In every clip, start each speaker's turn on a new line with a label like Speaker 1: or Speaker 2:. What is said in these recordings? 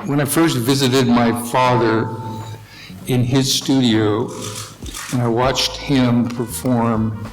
Speaker 1: When I first visited my father in his studio, and I watched him perform,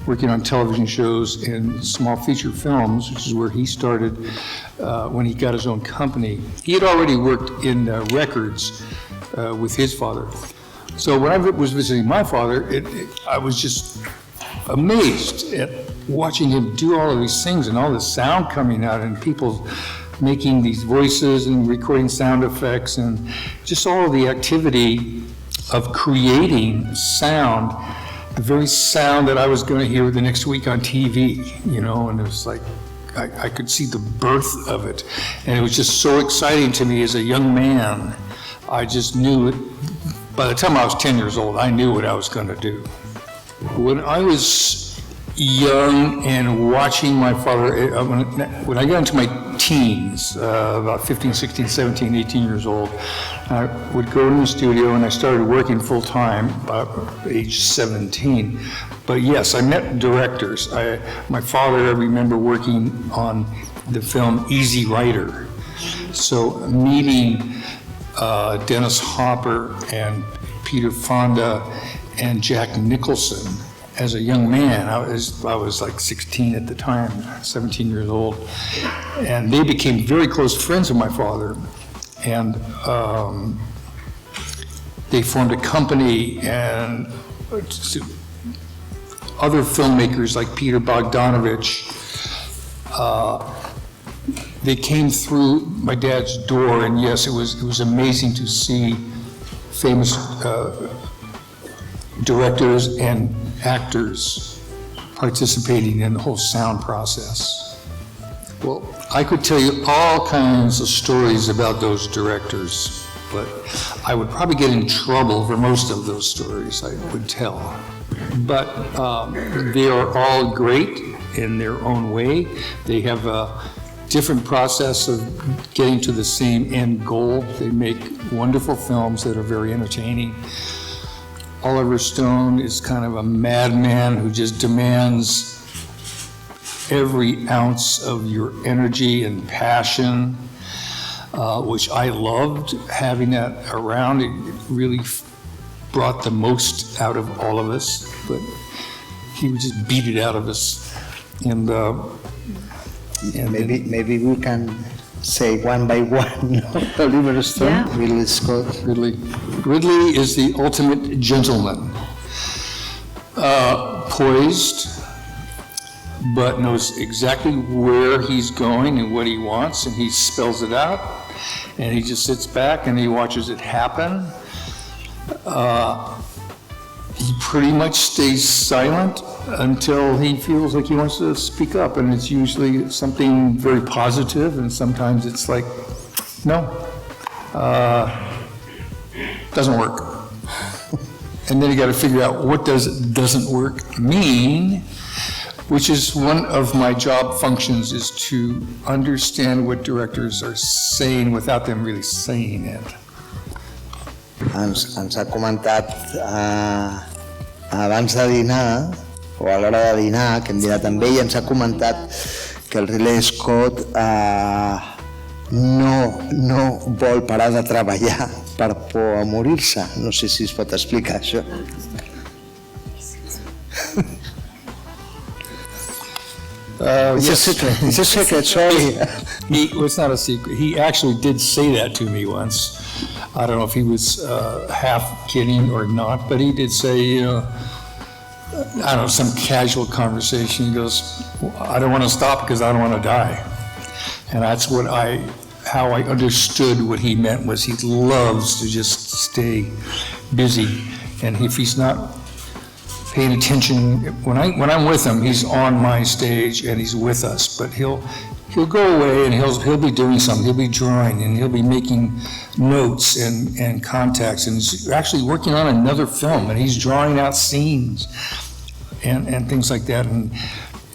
Speaker 1: working on television shows and small feature films, which is where he started when he got his own company. He had already worked in records with his father. So when I was visiting my father, I was just amazed at watching him do all of these things and all the sound coming out and people making these voices and recording sound effects and just all of the activity of creating sound, the very sound that I was going to hear the next week on TV, you know, and it was like, I could see the birth of it. And it was just so exciting to me as a young man. I just knew it. By the time I was 10 years old, I knew what I was going to do. When I was young and watching my father, when I got into my teens, about 15, 16, 17, 18 years old, I would go to the studio and I started working full time about age 17. But yes, I met directors. My father, I remember working on the film Easy Rider. So meeting Dennis Hopper and Peter Fonda and Jack Nicholson as a young man. I was like 16 at the time, 17 years old. And they became very close friends of my father. And they formed a company, and other filmmakers like Peter Bogdanovich, they came through my dad's door, and yes, it was amazing to see famous directors and actors participating in the whole sound process. Well, I could tell you all kinds of stories about those directors, but I would probably get in trouble for most of those stories I would tell. But they are all great in their own way. They have a different process of getting to the same end goal. They make wonderful films that are very entertaining. Oliver Stone is kind of a madman who just demands every ounce of your energy and passion, which I loved having that around. It really brought the most out of all of us, but he would just beat it out of us. And
Speaker 2: maybe we can say one by one. Oliver Stone, yeah. Ridley Scott.
Speaker 1: Ridley is the ultimate gentleman, poised, but knows exactly where he's going and what he wants, and he spells it out, and he just sits back and he watches it happen. He pretty much stays silent until he feels like he wants to speak up, and it's usually something very positive, and sometimes it's like, no, doesn't work. And then you got to figure out what doesn't work mean, which is one of my job functions, is to understand what directors are saying without them really saying it.
Speaker 2: Ens ha comentat abans de dinar, o a l'hora de dinar, que hem dinat amb ell, ens ha comentat que el Ridley Scott no vol parar de treballar per por a morir-se. No sé si es pot explicar això. It's a secret. It's a secret, sorry.
Speaker 1: It's not a secret. He actually did say that to me once. I don't know if he was half kidding or not, but he did say, you know, I don't know, some casual conversation. He goes, I don't want to stop because I don't want to die. And that's how I understood what he meant was he loves to just stay busy. And if he's not paying attention, when I'm with him, he's on my stage and he's with us, but he'll go away and he'll be doing something. He'll be drawing and he'll be making notes and contacts, and he's actually working on another film and he's drawing out scenes and things like that. And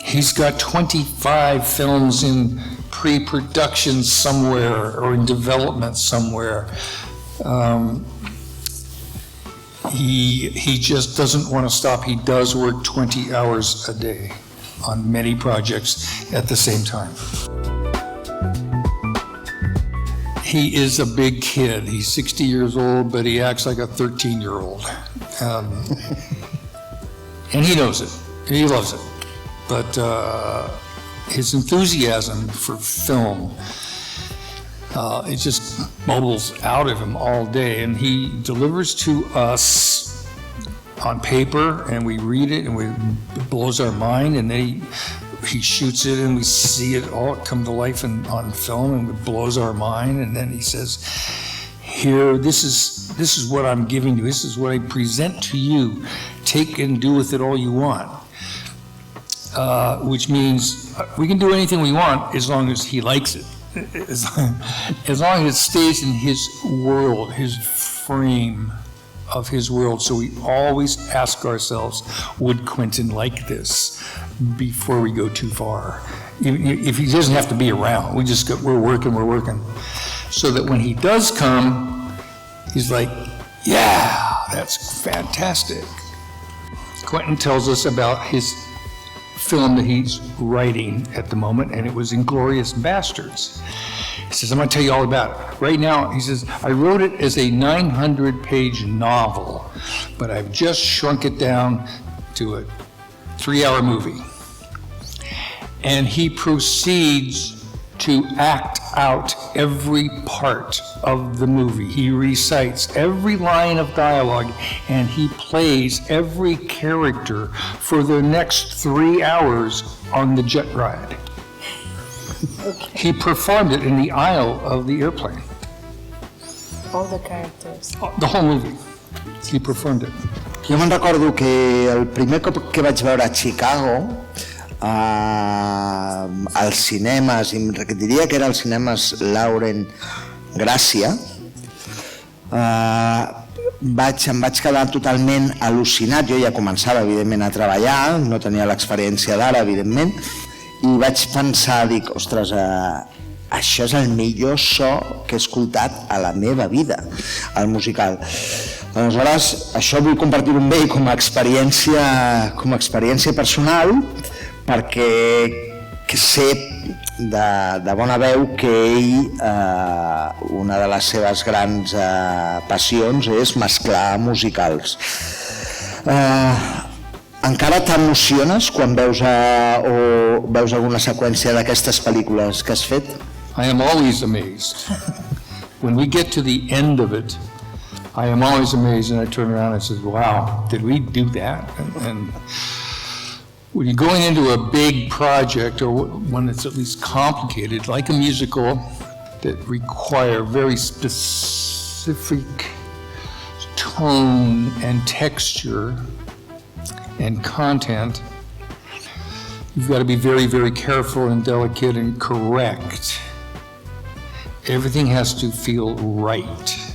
Speaker 1: he's got 25 films in pre-production somewhere or in development somewhere. He just doesn't want to stop. He does work 20 hours a day on many projects at the same time. He is a big kid. He's 60 years old, but he acts like a 13-year-old. And he knows it. He loves it. But his enthusiasm for film, it just bubbles out of him all day. And he delivers to us on paper, and we read it, and it blows our mind, and then he shoots it, and we see it all come to life on film, and it blows our mind. And then he says, "Here, this is what I'm giving you. This is what I present to you. Take and do with it all you want." Which means we can do anything we want as long as he likes it, as long as it stays in his world, his frame of his world. So we always ask ourselves, would Quentin like this, before we go too far? If he doesn't have to be around, we're working. So that when he does come, he's like, yeah, that's fantastic. Quentin tells us about his film that he's writing at the moment, and it was Inglourious Bastards. He says, I'm going to tell you all about it. Right now, he says, I wrote it as a 900-page novel, but I've just shrunk it down to a 3-hour movie. And he proceeds to act out every part of the movie. He recites every line of dialogue, and he plays every character for the next 3 hours on the jet ride.
Speaker 3: Okay.
Speaker 1: He performed it in the aisle of the airplane.
Speaker 3: All the characters.
Speaker 1: The whole movie. He performed it.
Speaker 2: Jo me'n recordo que el primer cop que vaig veure a Chicago, als cinemes, i diria que era als cinemes Lauren Gràcia, em vaig quedar totalment al·lucinat. Jo ja començava, evidentment, a treballar, no tenia l'experiència d'ara, evidentment, i vaig pensar, dic, ostres, això és el millor so que he escoltat a la meva vida, el musical. Aleshores, això vull compartir-ho amb ell com a experiència personal, perquè sé de bona veu que ell, una de les seves grans passions és mesclar musicals. Encara t'emociones quan veus alguna seqüència d'aquestes pel·lícules que has fet?
Speaker 1: I am always amazed. When we get to the end of it, I am always amazed, and I turn around and say, wow, did we do that? And when you're going into a big project, or one that's at least complicated, like a musical, that require very specific tone and texture and content, you've got to be very, very careful and delicate and correct. Everything has to feel right.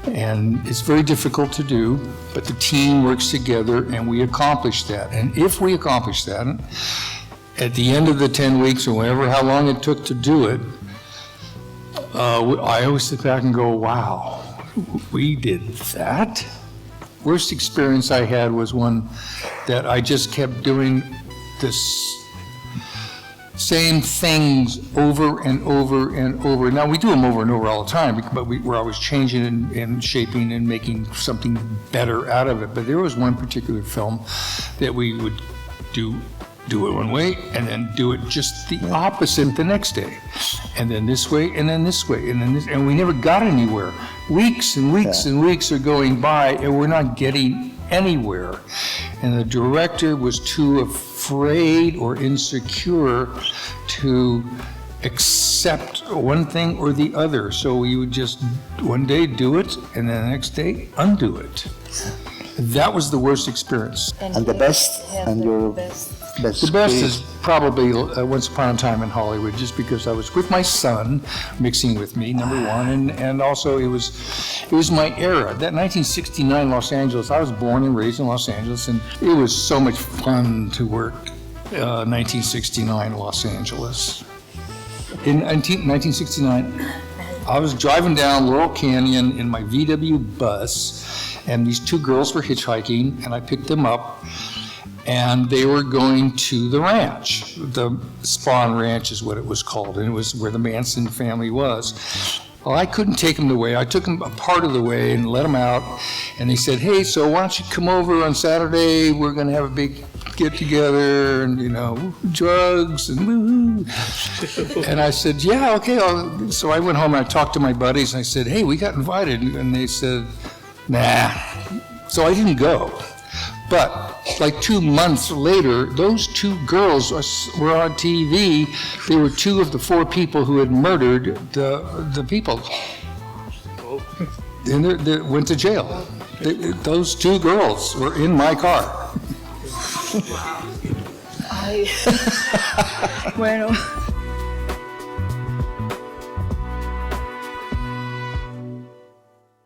Speaker 1: And it's very difficult to do, but the team works together and we accomplish that. And if we accomplish that, at the end of the 10 weeks or whatever, how long it took to do it, I always sit back and go, wow, we did that? Worst experience I had was one that I just kept doing this same things over and over and over. Now, we do them over and over all the time, but we're always changing and shaping and making something better out of it. But there was one particular film that we would do it one way, and then do it just the opposite the next day. And then this way, and then this way, and then this, and we never got anywhere. Weeks and weeks and weeks are going by, and we're not getting anywhere. And the director was too afraid or insecure to accept one thing or the other. So we would just one day do it, and then the next day undo it. That was the worst experience.
Speaker 2: And the best, and your best.
Speaker 1: The best is probably Once Upon a Time in Hollywood, just because I was with my son mixing with me, number one, and also it was my era. That 1969 Los Angeles, I was born and raised in Los Angeles, and it was so much fun to work 1969 Los Angeles. In 1969, I was driving down Laurel Canyon in my VW bus, and these two girls were hitchhiking, and I picked them up. and they were going to the ranch. The Spawn Ranch is what it was called, and it was where the Manson family was. Well, I couldn't take them the way. I took them a part of the way and let them out, and they said, hey, so why don't you come over on Saturday? We're going to have a big get-together, and, you know, drugs, and woo-hoo. And I said, yeah, okay. So I went home, and I talked to my buddies, and I said, hey, we got invited. And they said, nah. So I didn't go. But like 2 months later, those two girls were on TV. They were two of the four people who had murdered the people. And they went to jail. Those two girls were in my car.
Speaker 3: Bueno.